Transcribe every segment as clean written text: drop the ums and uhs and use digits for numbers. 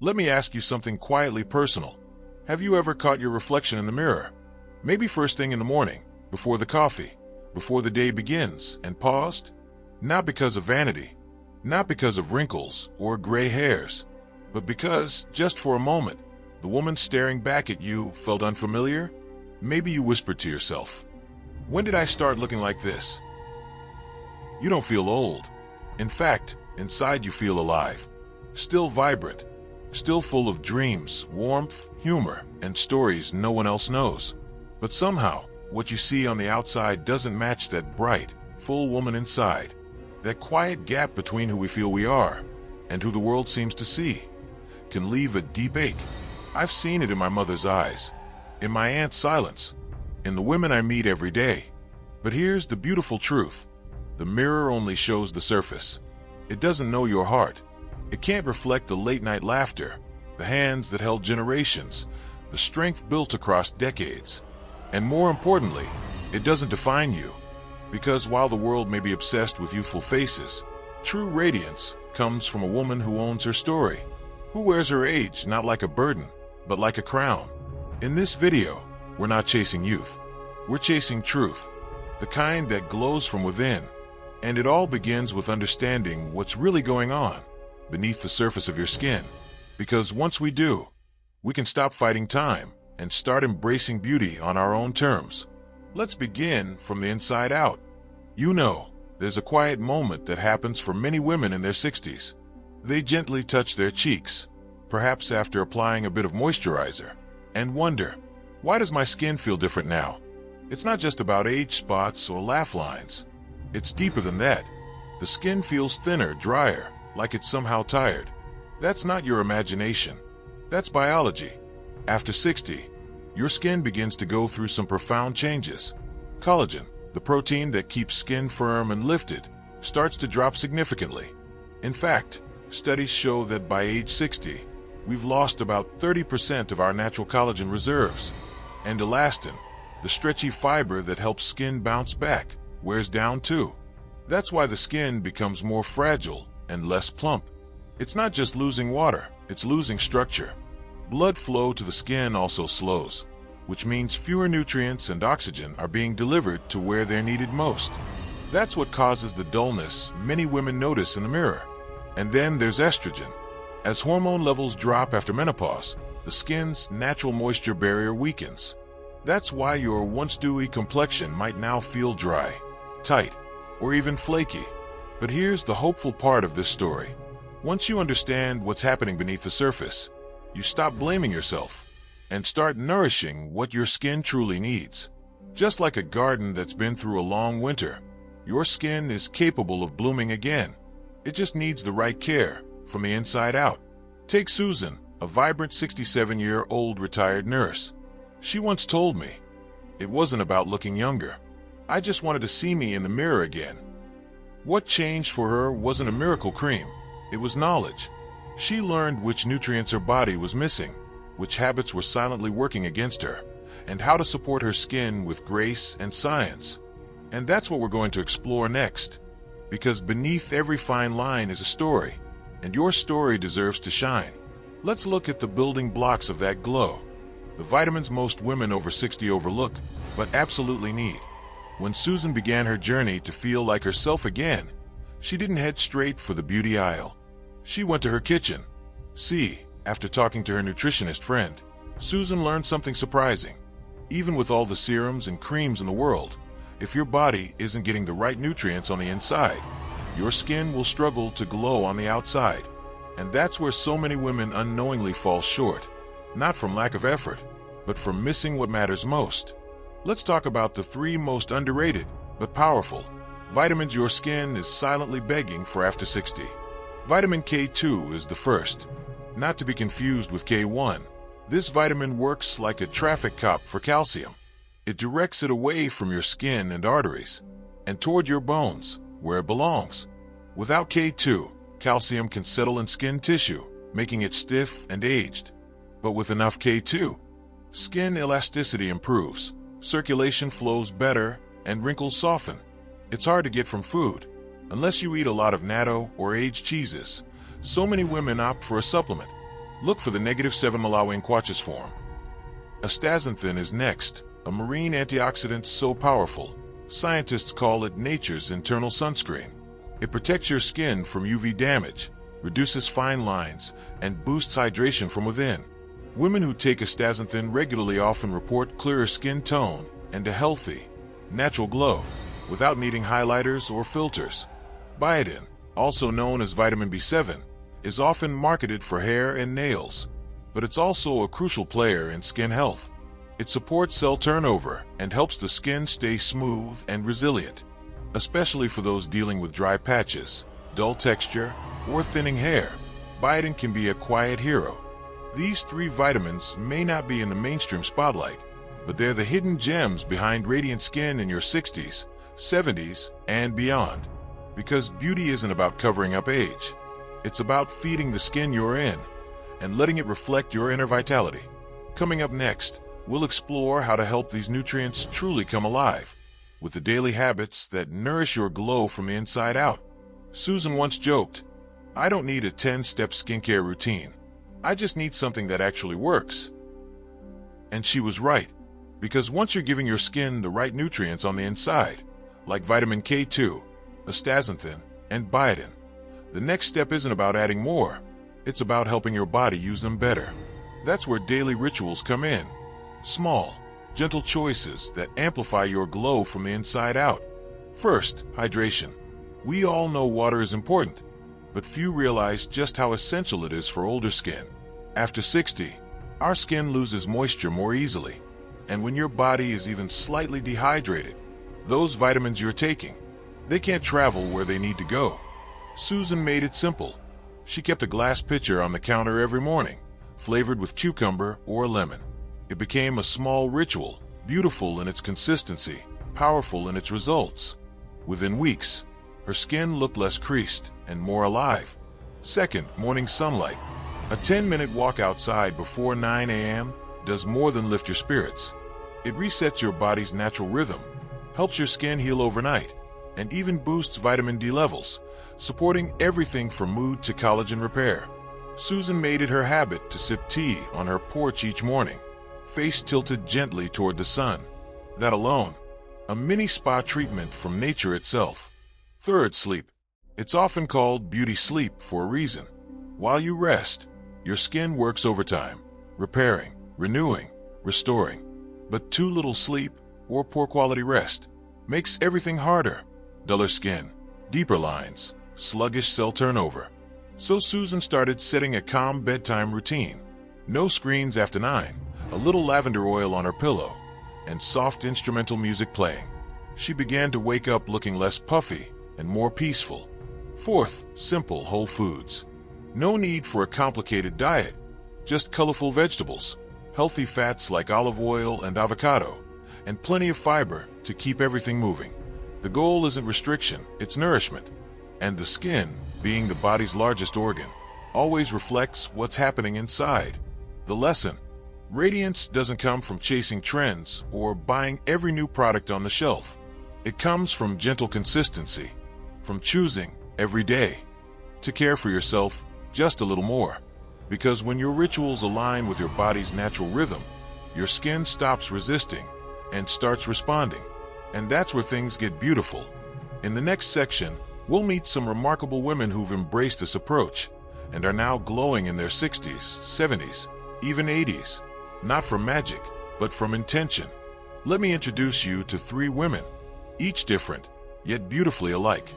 Let me ask you something quietly personal. Have you ever caught your reflection in the mirror? Maybe first thing in the morning, before the coffee, before the day begins, and paused? Not because of vanity, not because of wrinkles or gray hairs, but because, just for a moment, the woman staring back at you felt unfamiliar? Maybe you whispered to yourself, "When did I start looking like this?" You don't feel old. In fact, inside you feel alive, still vibrant, still full of dreams, warmth, humor, and stories no one else knows. But somehow, what you see on the outside doesn't match that bright, full woman inside. That quiet gap between who we feel we are and who the world seems to see can leave a deep ache. I've seen it in my mother's eyes, in my aunt's silence, in the women I meet every day. But here's the beautiful truth. The mirror only shows the surface. It doesn't know your heart. It can't reflect the late-night laughter, the hands that held generations, the strength built across decades. And more importantly, it doesn't define you. Because while the world may be obsessed with youthful faces, true radiance comes from a woman who owns her story, who wears her age not like a burden, but like a crown. In this video, we're not chasing youth. We're chasing truth, the kind that glows from within. And it all begins with understanding what's really going on beneath the surface of your skin. Because once we do, we can stop fighting time and start embracing beauty on our own terms. Let's begin from the inside out. You know, there's a quiet moment that happens for many women in their 60s. They gently touch their cheeks, perhaps after applying a bit of moisturizer, and wonder, why does my skin feel different now? It's not just about age spots or laugh lines. It's deeper than that. The skin feels thinner, drier, like it's somehow tired. That's not your imagination. That's biology. After 60, your skin begins to go through some profound changes. Collagen, the protein that keeps skin firm and lifted, starts to drop significantly. In fact, studies show that by age 60, we've lost about 30% of our natural collagen reserves. And elastin, the stretchy fiber that helps skin bounce back, wears down too. That's why the skin becomes more fragile and less plump. It's not just losing water, it's losing structure. Blood flow to the skin also slows, which means fewer nutrients and oxygen are being delivered to where they're needed most. That's what causes the dullness many women notice in the mirror. And then there's estrogen. As hormone levels drop after menopause, the skin's natural moisture barrier weakens. That's why your once dewy complexion might now feel dry, tight, or even flaky. But here's the hopeful part of this story. Once you understand what's happening beneath the surface, you stop blaming yourself and start nourishing what your skin truly needs. Just like a garden that's been through a long winter, your skin is capable of blooming again. It just needs the right care from the inside out. Take Susan, a vibrant 67-year-old retired nurse. She once told me, "It wasn't about looking younger. I just wanted to see me in the mirror again." What changed for her wasn't a miracle cream. It was knowledge. She learned which nutrients her body was missing, which habits were silently working against her, and how to support her skin with grace and science. And that's what we're going to explore next. Because beneath every fine line is a story, and your story deserves to shine. Let's look at the building blocks of that glow. The vitamins most women over 60 overlook, but absolutely need. When Susan began her journey to feel like herself again, she didn't head straight for the beauty aisle. She went to her kitchen. See, after talking to her nutritionist friend, Susan learned something surprising. Even with all the serums and creams in the world, if your body isn't getting the right nutrients on the inside, your skin will struggle to glow on the outside. And that's where so many women unknowingly fall short. Not from lack of effort, but from missing what matters most. Let's talk about the 3 most underrated, but powerful, vitamins your skin is silently begging for after 60. Vitamin K2 is the first, not to be confused with K1. This vitamin works like a traffic cop for calcium. It directs it away from your skin and arteries, and toward your bones, where it belongs. Without K2, calcium can settle in skin tissue, making it stiff and aged. But with enough K2, skin elasticity improves, circulation flows better, and wrinkles soften. It's hard to get from food, unless you eat a lot of natto or aged cheeses. So many women opt for a supplement. Look for the -7 Malawi Quachus form. Astaxanthin is next, a marine antioxidant so powerful, scientists call it nature's internal sunscreen. It protects your skin from UV damage, reduces fine lines, and boosts hydration from within. Women who take astaxanthin regularly often report clearer skin tone and a healthy, natural glow, without needing highlighters or filters. Biotin, also known as vitamin B7, is often marketed for hair and nails, but it's also a crucial player in skin health. It supports cell turnover and helps the skin stay smooth and resilient, especially for those dealing with dry patches, dull texture, or thinning hair. Biotin can be a quiet hero. These 3 vitamins may not be in the mainstream spotlight, but they're the hidden gems behind radiant skin in your 60s, 70s, and beyond. Because beauty isn't about covering up age. It's about feeding the skin you're in and letting it reflect your inner vitality. Coming up next, we'll explore how to help these nutrients truly come alive with the daily habits that nourish your glow from the inside out. Susan once joked, "I don't need a 10-step skincare routine. I just need something that actually works." And she was right, because once you're giving your skin the right nutrients on the inside, like vitamin K2, astaxanthin, and biotin, the next step isn't about adding more. It's about helping your body use them better. That's where daily rituals come in. Small, gentle choices that amplify your glow from the inside out. First, hydration. We all know water is important, but few realize just how essential it is for older skin. After 60, our skin loses moisture more easily, and when your body is even slightly dehydrated, those vitamins you're taking, they can't travel where they need to go. Susan made it simple. She kept a glass pitcher on the counter every morning, flavored with cucumber or lemon. It became a small ritual, beautiful in its consistency, powerful in its results. Within weeks, her skin looked less creased and more alive. Second, morning sunlight. A 10-minute walk outside before 9 a.m. does more than lift your spirits. It resets your body's natural rhythm, helps your skin heal overnight, and even boosts vitamin D levels, supporting everything from mood to collagen repair. Susan made it her habit to sip tea on her porch each morning, face tilted gently toward the sun. That alone, a mini spa treatment from nature itself. Third, sleep. It's often called beauty sleep for a reason. While you rest, your skin works overtime, repairing, renewing, restoring. But too little sleep or poor quality rest makes everything harder. Duller skin, deeper lines, sluggish cell turnover. So Susan started setting a calm bedtime routine. No screens after 9, a little lavender oil on her pillow, and soft instrumental music playing. She began to wake up looking less puffy and more peaceful. Fourth, simple whole foods. No need for a complicated diet, just colorful vegetables, healthy fats like olive oil and avocado, and plenty of fiber to keep everything moving. The goal isn't restriction, it's nourishment. And the skin, being the body's largest organ, always reflects what's happening inside. The lesson: radiance doesn't come from chasing trends or buying every new product on the shelf. It comes from gentle consistency, from choosing every day to care for yourself just a little more. Because when your rituals align with your body's natural rhythm, your skin stops resisting and starts responding. And that's where things get beautiful. In the next section, we'll meet some remarkable women who've embraced this approach and are now glowing in their 60s, 70s, even 80s. Not from magic, but from intention. Let me introduce you to 3 women, each different, yet beautifully alike.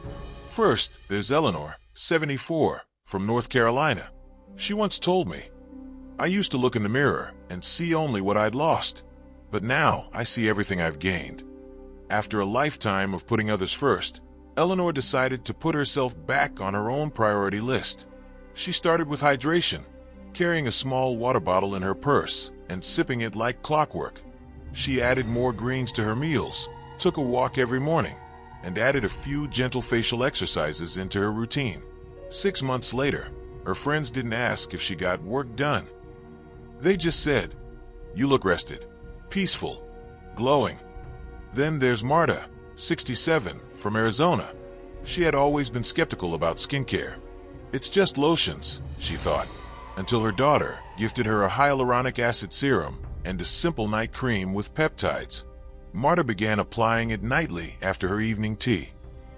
First, there's Eleanor, 74, from North Carolina. She once told me, "I used to look in the mirror and see only what I'd lost, but now I see everything I've gained." After a lifetime of putting others first, Eleanor decided to put herself back on her own priority list. She started with hydration, carrying a small water bottle in her purse and sipping it like clockwork. She added more greens to her meals, took a walk every morning, and added a few gentle facial exercises into her routine. 6 months later, her friends didn't ask if she got work done. They just said, "You look rested, peaceful, glowing." Then there's Marta, 67, from Arizona. She had always been skeptical about skincare. "It's just lotions," she thought. until her daughter gifted her a hyaluronic acid serum and a simple night cream with peptides. Marta began applying it nightly after her evening tea.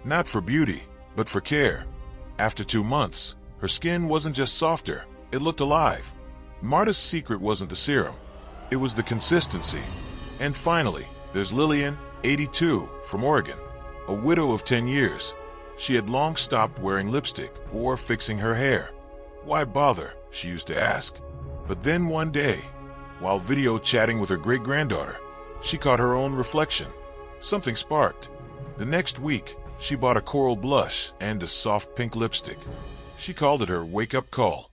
Not for beauty, but for care. After 2 months, her skin wasn't just softer, it looked alive. Marta's secret wasn't the serum, it was the consistency. And finally, there's Lillian, 82, from Oregon, a widow of 10 years. She had long stopped wearing lipstick or fixing her hair. Why bother, she used to ask. But then one day, while video chatting with her great-granddaughter, she caught her own reflection. Something sparked. The next week, she bought a coral blush and a soft pink lipstick. She called it her wake-up call.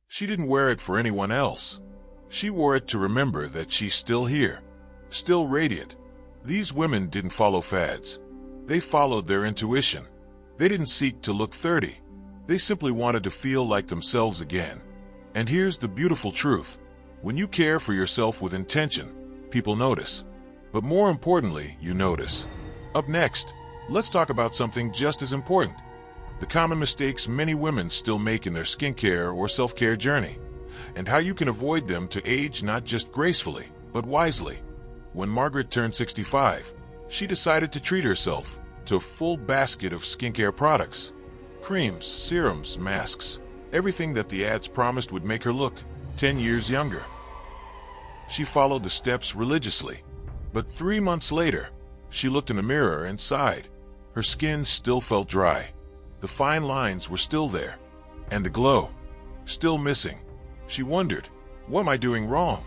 She didn't wear it for anyone else. She wore it to remember that she's still here, still radiant. These women didn't follow fads. They followed their intuition. They didn't seek to look 30. They simply wanted to feel like themselves again. And here's the beautiful truth. When you care for yourself with intention, people notice. But more importantly, you notice. Up next, let's talk about something just as important. The common mistakes many women still make in their skincare or self-care journey, and how you can avoid them to age not just gracefully, but wisely. When Margaret turned 65, she decided to treat herself to a full basket of skincare products. Creams, serums, masks, everything that the ads promised would make her look 10 years younger. She followed the steps religiously, but 3 months later, she looked in the mirror and sighed. Her skin still felt dry. The fine lines were still there, and the glow still missing. She wondered, what am I doing wrong?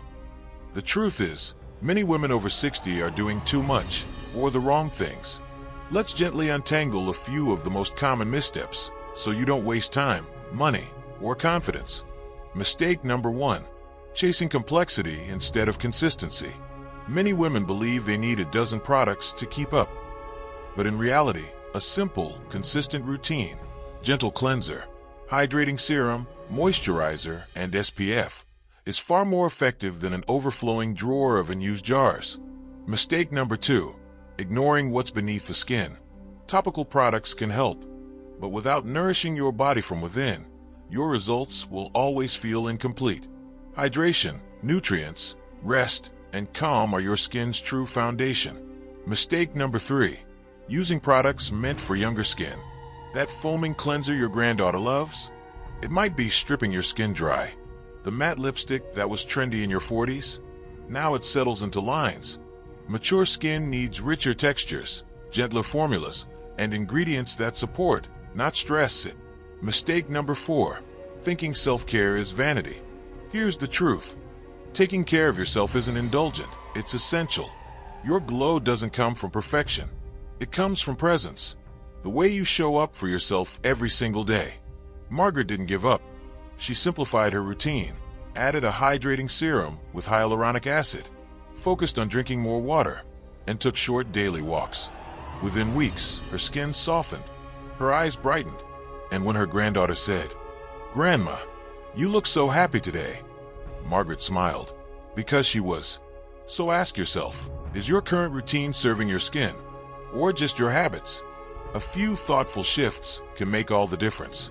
The truth is, many women over 60 are doing too much, or the wrong things. Let's gently untangle a few of the most common missteps, so you don't waste time, money, or confidence. Mistake number 1. Chasing complexity instead of consistency. Many women believe they need a dozen products to keep up. But in reality, a simple, consistent routine, gentle cleanser, hydrating serum, moisturizer, and SPF is far more effective than an overflowing drawer of unused jars. Mistake number 2. Ignoring what's beneath the skin. Topical products can help, but without nourishing your body from within, your results will always feel incomplete. Hydration, nutrients, rest, and calm are your skin's true foundation. Mistake number 3. Using products meant for younger skin. That foaming cleanser your granddaughter loves? It might be stripping your skin dry. The matte lipstick that was trendy in your 40s? Now it settles into lines. Mature skin needs richer textures, gentler formulas, and ingredients that support, not stress it. Mistake number 4. Thinking self-care is vanity. Here's the truth. Taking care of yourself isn't indulgent, it's essential. Your glow doesn't come from perfection. It comes from presence. The way you show up for yourself every single day. Margaret didn't give up. She simplified her routine, added a hydrating serum with hyaluronic acid, focused on drinking more water, and took short daily walks. Within weeks, her skin softened, her eyes brightened, and when her granddaughter said, "Grandma, you look so happy today," Margaret smiled, because she was. So ask yourself, is your current routine serving your skin, or just your habits? A few thoughtful shifts can make all the difference.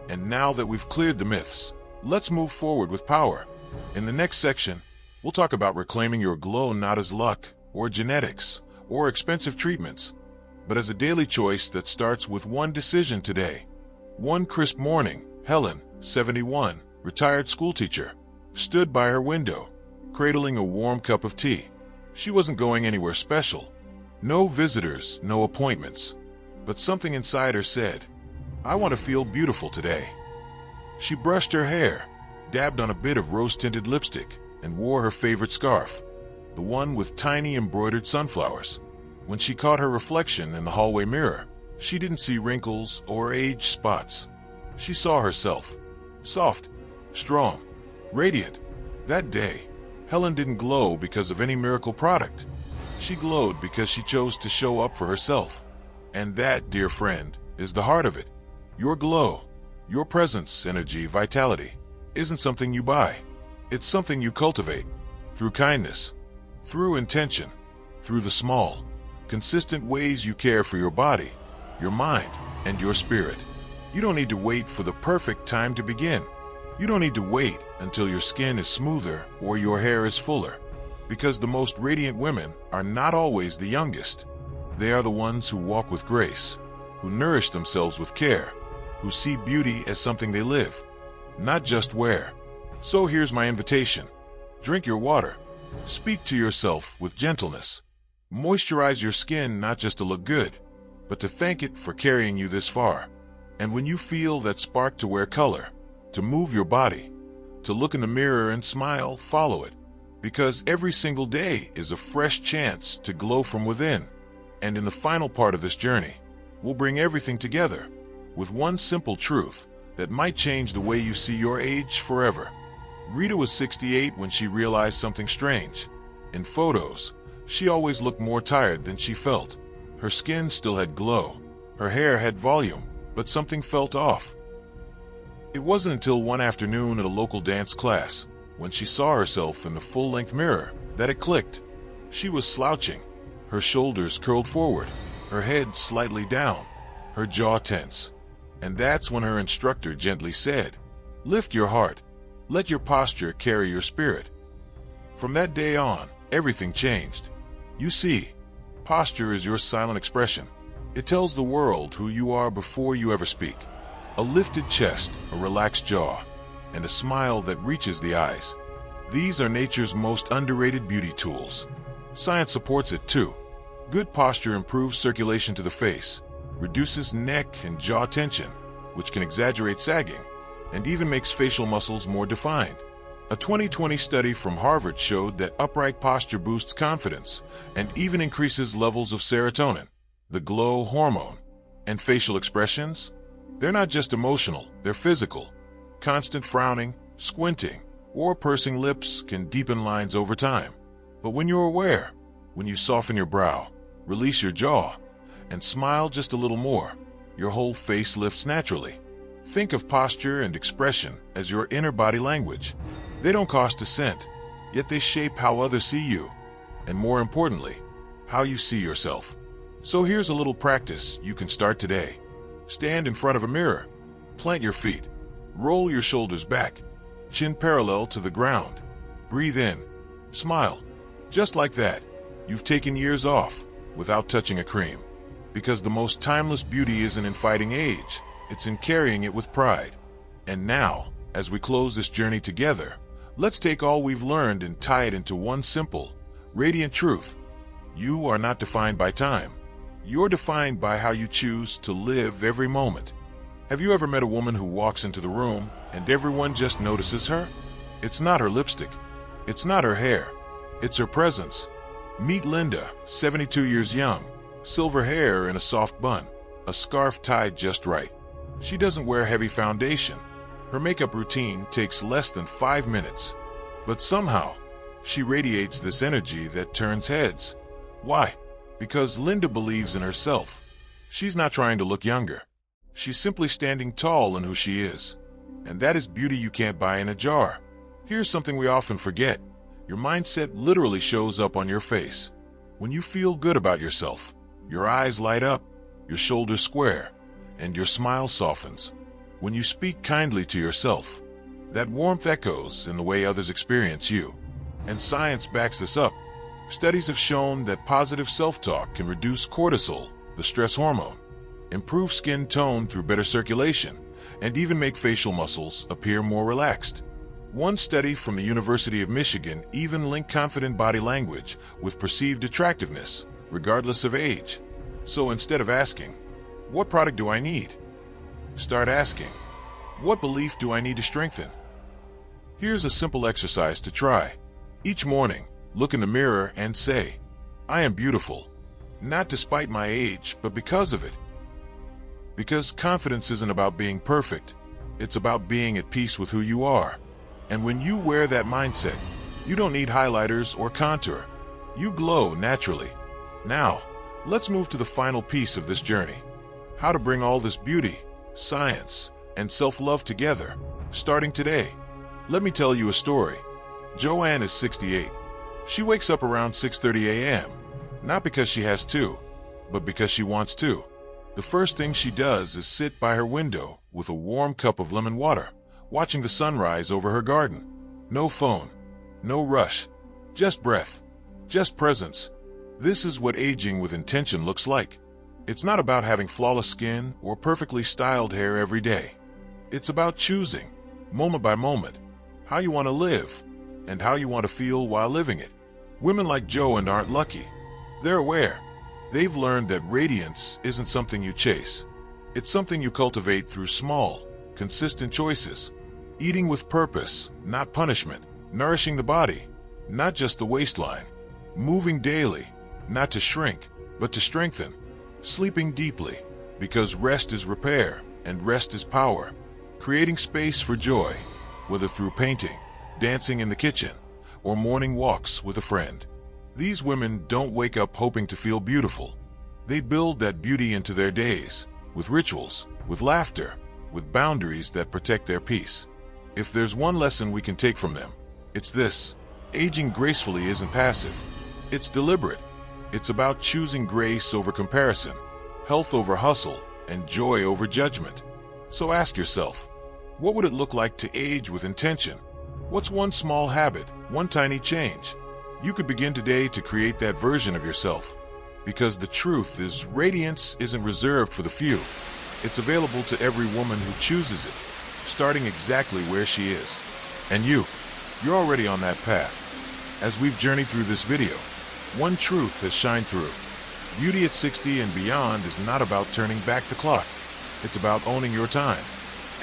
And now that we've cleared the myths, let's move forward with power. In the next section, we'll talk about reclaiming your glow not as luck, or genetics, or expensive treatments, but as a daily choice that starts with one decision today. One crisp morning, Helen, 71, retired schoolteacher, stood by her window, cradling a warm cup of tea. She wasn't going anywhere special. No visitors, no appointments. But something inside her said, "I want to feel beautiful today." She brushed her hair, dabbed on a bit of rose-tinted lipstick, and wore her favorite scarf, the one with tiny embroidered sunflowers. When she caught her reflection in the hallway mirror, she didn't see wrinkles or age spots. She saw herself, soft, strong, radiant. That day, Helen didn't glow because of any miracle product. She glowed because she chose to show up for herself. And that, dear friend, is the heart of it. Your glow, your presence, energy, vitality, isn't something you buy. It's something you cultivate through kindness, through intention, through the small, consistent ways you care for your body, your mind, and your spirit. You don't need to wait for the perfect time to begin. You don't need to wait until your skin is smoother or your hair is fuller, because the most radiant women are not always the youngest. They are the ones who walk with grace, who nourish themselves with care, who see beauty as something they live, not just wear. So here's my invitation. Drink your water. Speak to yourself with gentleness. Moisturize your skin not just to look good, but to thank it for carrying you this far. And when you feel that spark to wear color, to move your body, to look in the mirror and smile, follow it. Because every single day is a fresh chance to glow from within. And in the final part of this journey, we'll bring everything together with one simple truth that might change the way you see your age forever. Rita was 68 when she realized something strange. In photos, she always looked more tired than she felt. Her skin still had glow, her hair had volume, but something felt off. It wasn't until one afternoon at a local dance class, when she saw herself in the full-length mirror, that it clicked. She was slouching, her shoulders curled forward, her head slightly down, her jaw tense. And that's when her instructor gently said, "Lift your heart. Let your posture carry your spirit." From that day on, everything changed. You see, posture is your silent expression. It tells the world who you are before you ever speak. A lifted chest, a relaxed jaw, and a smile that reaches the eyes. These are nature's most underrated beauty tools. Science supports it too. Good posture improves circulation to the face, reduces neck and jaw tension, which can exaggerate sagging, and even makes facial muscles more defined. A 2020 study from Harvard showed that upright posture boosts confidence and even increases levels of serotonin, the glow hormone. And facial expressions? They're not just emotional, they're physical. Constant frowning, squinting, or pursing lips can deepen lines over time. But when you're aware, when you soften your brow, release your jaw, and smile just a little more, your whole face lifts naturally. Think of posture and expression as your inner body language. They don't cost a cent, yet they shape how others see you, and more importantly, how you see yourself. So here's a little practice you can start today. Stand in front of a mirror, plant your feet, roll your shoulders back, chin parallel to the ground. Breathe in, smile. Just like that, you've taken years off without touching a cream. Because the most timeless beauty isn't in fighting age, it's in carrying it with pride. And now, as we close this journey together, let's take all we've learned and tie it into one simple, radiant truth. You are not defined by time. You're defined by how you choose to live every moment. Have you ever met a woman who walks into the room and everyone just notices her? It's not her lipstick. It's not her hair. It's her presence. Meet Linda, 72 years young, silver hair in a soft bun, a scarf tied just right. She doesn't wear heavy foundation. Her makeup routine takes less than 5 minutes. But somehow, she radiates this energy that turns heads. Why? Because Linda believes in herself. She's not trying to look younger. She's simply standing tall in who she is. And that is beauty you can't buy in a jar. Here's something we often forget. Your mindset literally shows up on your face. When you feel good about yourself, your eyes light up, your shoulders square, and your smile softens. When you speak kindly to yourself, that warmth echoes in the way others experience you. And science backs this up. Studies have shown that positive self-talk can reduce cortisol, the stress hormone, improve skin tone through better circulation, and even make facial muscles appear more relaxed. One study from the University of Michigan even linked confident body language with perceived attractiveness, regardless of age. So instead of asking, "What product do I need?" start asking, "What belief do I need to strengthen?" Here's a simple exercise to try. Each morning, look in the mirror and say, "I am beautiful, not despite my age, but because of it." Because confidence isn't about being perfect. It's about being at peace with who you are. And when you wear that mindset, you don't need highlighters or contour. You glow naturally. Now, let's move to the final piece of this journey. How to bring all this beauty, science, and self-love together, starting today. Let me tell you a story. Joanne is 68. She wakes up around 6:30 a.m., not because she has to, but because she wants to. The first thing she does is sit by her window with a warm cup of lemon water, watching the sunrise over her garden. No phone, no rush, just breath, just presence. This is what aging with intention looks like. It's not about having flawless skin or perfectly styled hair every day. It's about choosing, moment by moment, how you want to live and how you want to feel while living it. Women like Jo aren't lucky. They're aware. They've learned that radiance isn't something you chase. It's something you cultivate through small, consistent choices. Eating with purpose, not punishment. Nourishing the body, not just the waistline. Moving daily, not to shrink, but to strengthen. Sleeping deeply, because rest is repair and rest is power. Creating space for joy, whether through painting, dancing in the kitchen, or morning walks with a friend. These women don't wake up hoping to feel beautiful. They build that beauty into their days, with rituals, with laughter, with boundaries that protect their peace. If there's one lesson we can take from them, it's this: aging gracefully isn't passive. It's deliberate. It's about choosing grace over comparison, health over hustle, and joy over judgment. So ask yourself, what would it look like to age with intention? What's one small habit, one tiny change? You could begin today to create that version of yourself. Because the truth is, radiance isn't reserved for the few. It's available to every woman who chooses it, starting exactly where she is. And you're already on that path. As we've journeyed through this video, one truth has shined through. Beauty at 60 and beyond is not about turning back the clock. It's about owning your time.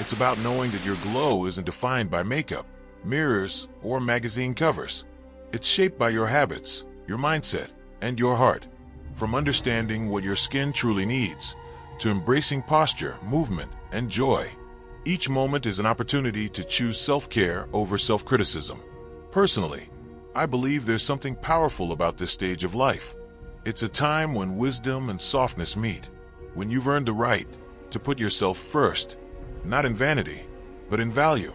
It's about knowing that your glow isn't defined by makeup, mirrors, or magazine covers. It's shaped by your habits, your mindset, and your heart. From understanding what your skin truly needs, to embracing posture, movement, and joy. Each moment is an opportunity to choose self-care over self-criticism. Personally, I believe there's something powerful about this stage of life. It's a time when wisdom and softness meet, when you've earned the right to put yourself first, not in vanity, but in value.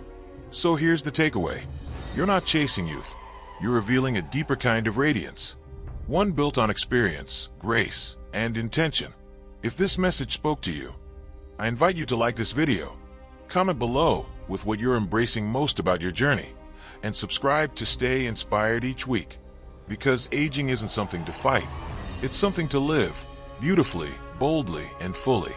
So here's the takeaway. You're not chasing youth. You're revealing a deeper kind of radiance. One built on experience, grace, and intention. If this message spoke to you, I invite you to like this video, comment below with what you're embracing most about your journey, and subscribe to stay inspired each week. Because aging isn't something to fight. It's something to live, beautifully, boldly, and fully.